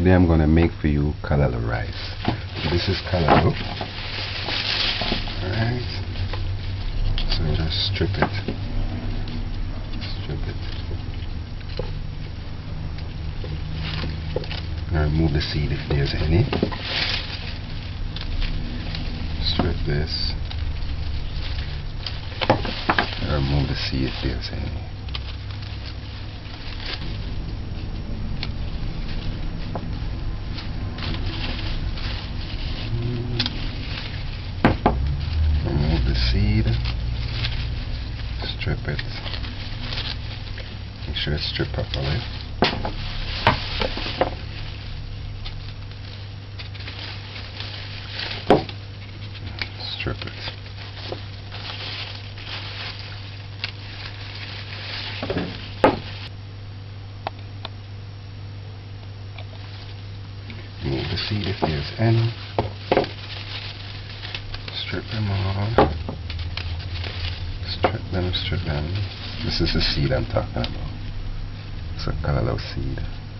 Today I'm gonna make for you callaloo rice. So this is callaloo. Alright. So just strip it. Strip it. Now remove the seed if there's any. Strip this. Now remove the seed if there's any. Remove the seed. Strip it. Make sure it's stripped properly. Strip it. Remove the seed if there's any. Strip them all. Strip them, strip them. This is the seed I'm talking about. It's a callaloo seed.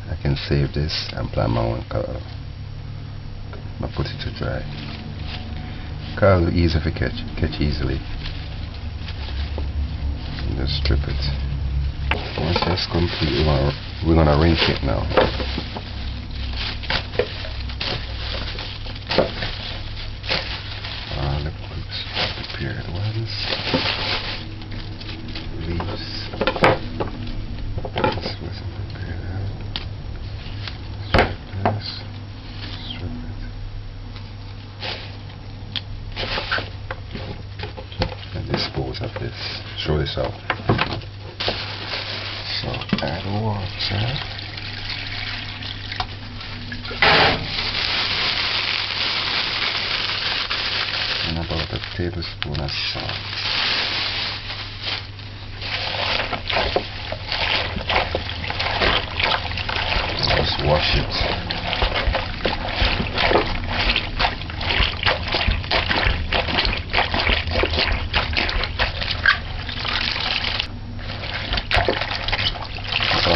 I can save this and plant my own callaloo. I'll put it to dry. Callaloo easy to catch easily. And just strip it. Once that's complete, we're gonna rinse it now. All the prepared ones. Leaves. This wasn't prepared out. Strip this. Strip it. And dispose of this. Throw this out. So add water. And about a tablespoon of salt. Just wash it. So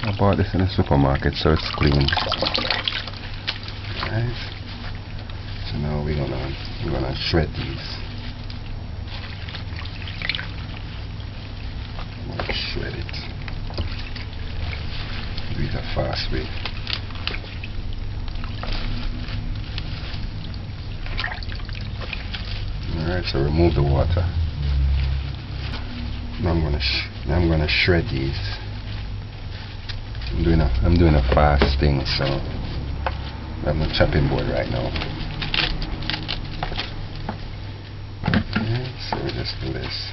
I bought this in the supermarket, so it's clean. Right. So now we're gonna shred these. I'm gonna shred it. Do it a fast way. Alright, so remove the water. Now I'm gonna shred these. I'm doing a fast thing, so I'm not chopping board right now. Okay, so we just do this.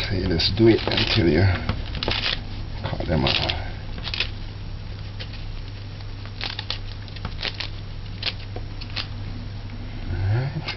So you just do it until you cut them out. Alright.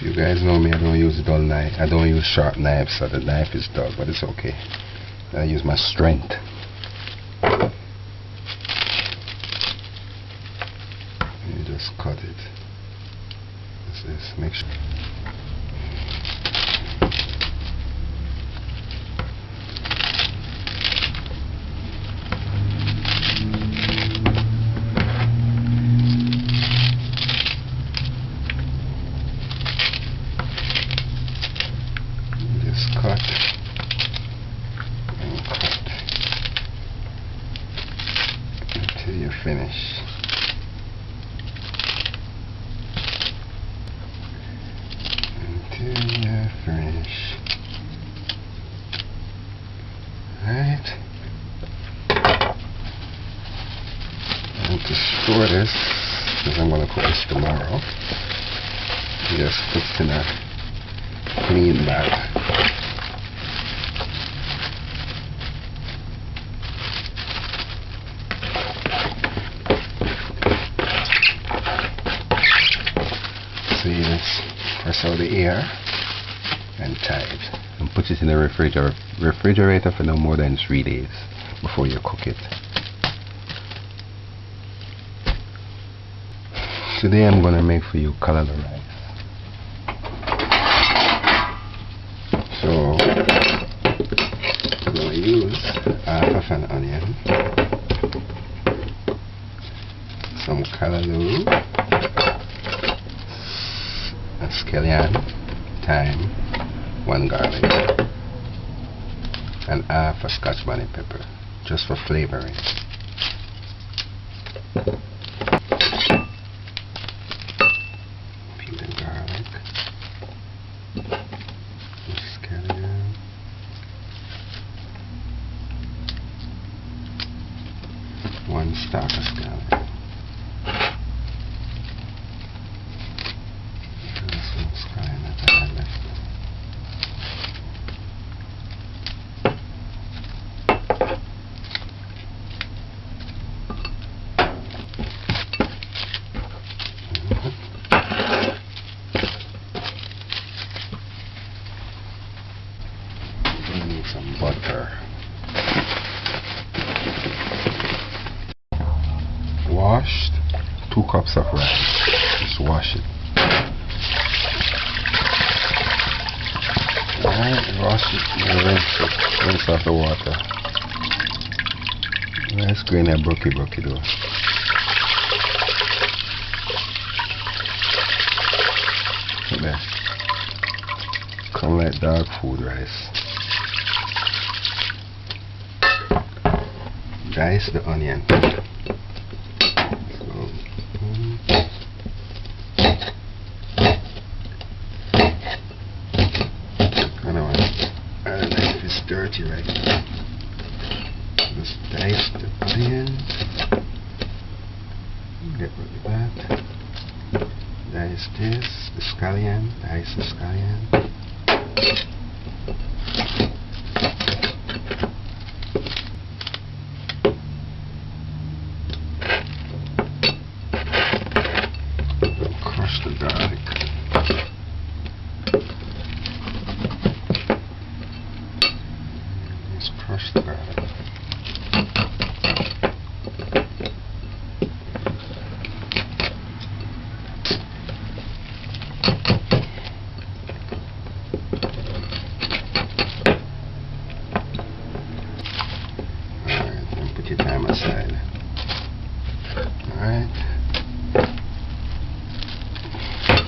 You guys know me, I don't use dull knife. I don't use sharp knives, so the knife is dull, but it's okay. I use my strength. You just cut it. This, make sure. Cut and cut until you finish. cook this tomorrow. Just put it in a clean bag. So you just press out the air and tie it and put it in the refrigerator for no more than 3 days before you cook it. Today I'm gonna make for you callaloo rice. So I'm gonna use half of an onion, some callaloo, a scallion, thyme, 1 garlic, and half a Scotch bonnet pepper, just for flavoring. Peel the garlic, the scallion, one stalk of scallion. Some scallion that I had left. I need some butter. Washed 2 cups of rice. Just wash it. Alright, wash it and rinse off the water. Nice grain of brookie though. Look there. Come like dog food rice. Dice the onion. I don't know if it's dirty right now. Just dice the onions. Get rid of that. Dice this, the scallion, dice the scallion. Crush the garlic. Just crush the garlic. Alright, then put your thyme aside. Alright.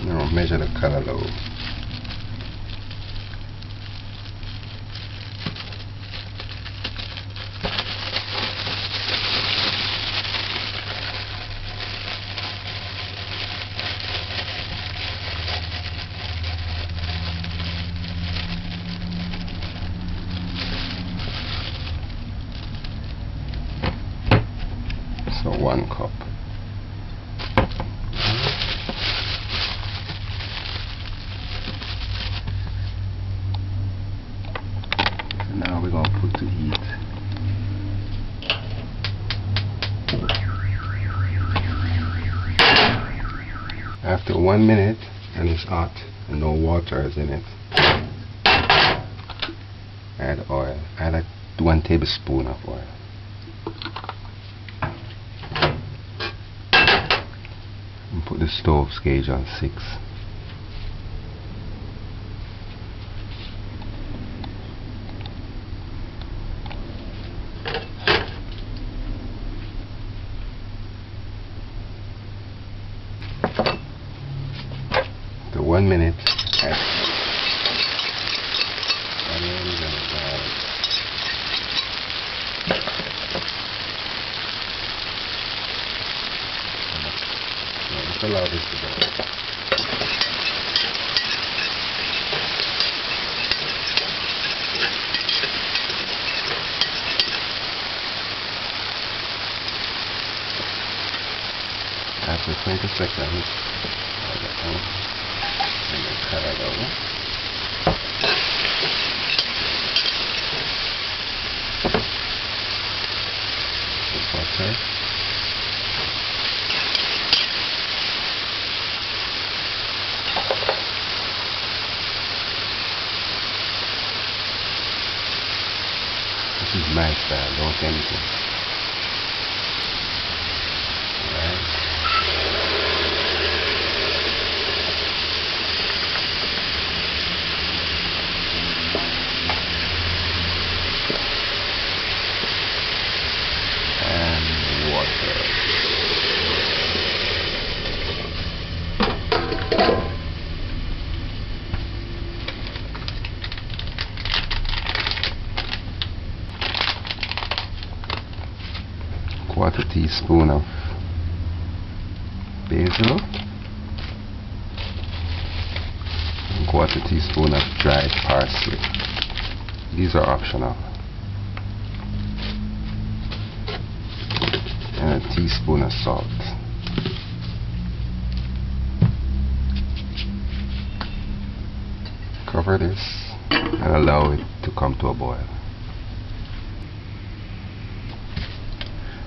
Now measure the callaloo. So 1 cup. So now we're going to put to heat. After 1 minute and it's hot and no water is in it, add oil. Add like 1 tablespoon of oil. And put the stove gauge on 6. After 1 minute, add onions and garlic. Just allow this to go. After 20 seconds. And then Callaloo. Butter. This is my style, don't say anything. Alright. And water. Quarter teaspoon of basil, and quarter teaspoon of dried parsley. These are optional. And a teaspoon of salt. Cover this and allow it to come to a boil.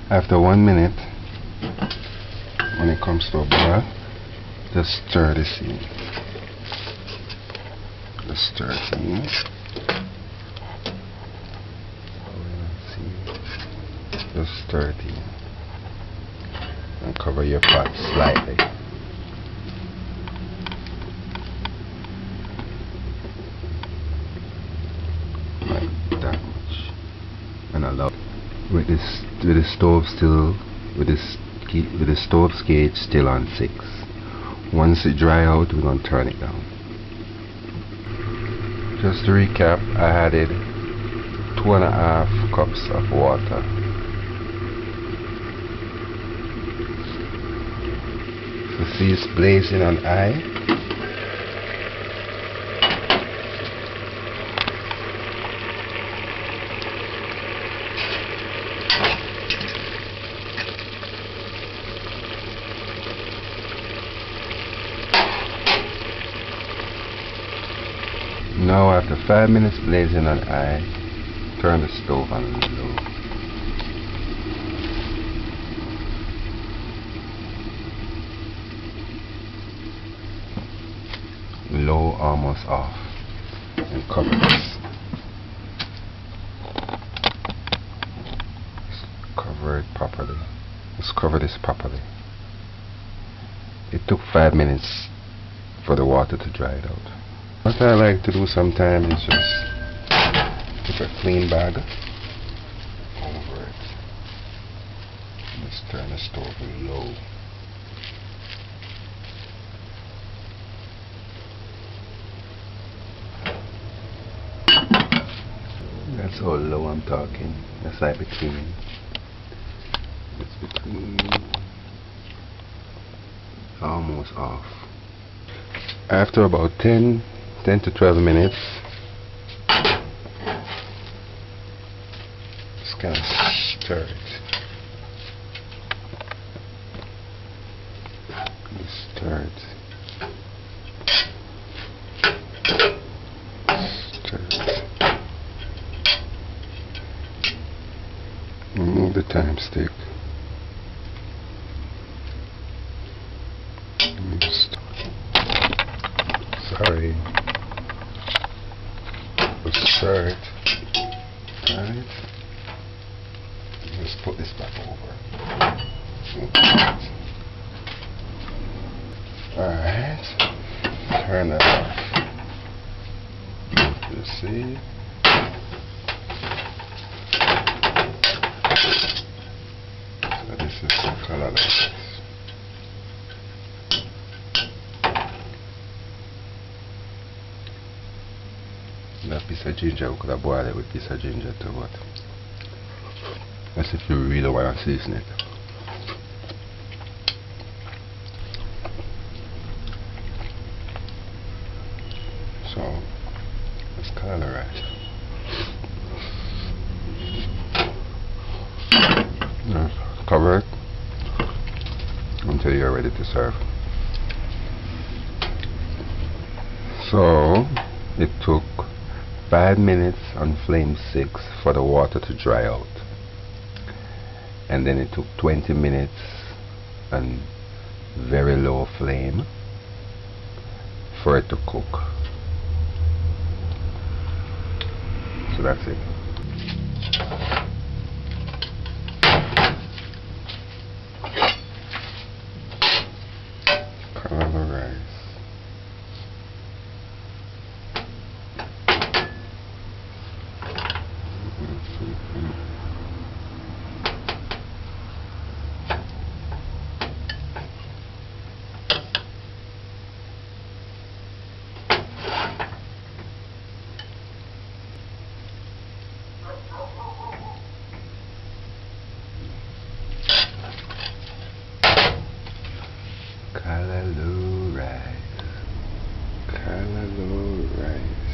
After 1 minute, when it comes to a boil, just stir this in. Just stir it in. Just stir it in. And cover your pot slightly. Like that much. And allow with the stove still with the stove's gauge still on 6. Once it dry out, we're going to turn it down. Just to recap, I added 2.5 cups of water. So see it's blazing on high. Now after 5 minutes blazing on high, turn the stove on low. Low, almost off, and cover this. Cover it properly. Let's cover this properly. It took 5 minutes for the water to dry it out. What I like to do sometimes is just put a clean bag over it. Let's turn the stove low. That's how low I'm talking. That's like between. It's between. Almost off. After about 10 to 12 minutes, just kind of stir it. Stir it. Stir it. Remove the time stick. Sorry. Stir it. Alright. Just put this back over. Alright. Turn that off. You see? So this is the Callaloo. That piece of ginger, we could have boiled it with piece of ginger too, but that's if you really want to season it. So let's Callaloo right. Cover it until you're ready to serve. So it took 5 minutes on flame 6 for the water to dry out, and then it took 20 minutes on very low flame for it to cook. So that's it. Callaloo rice. Callaloo rice. Callaloo rice.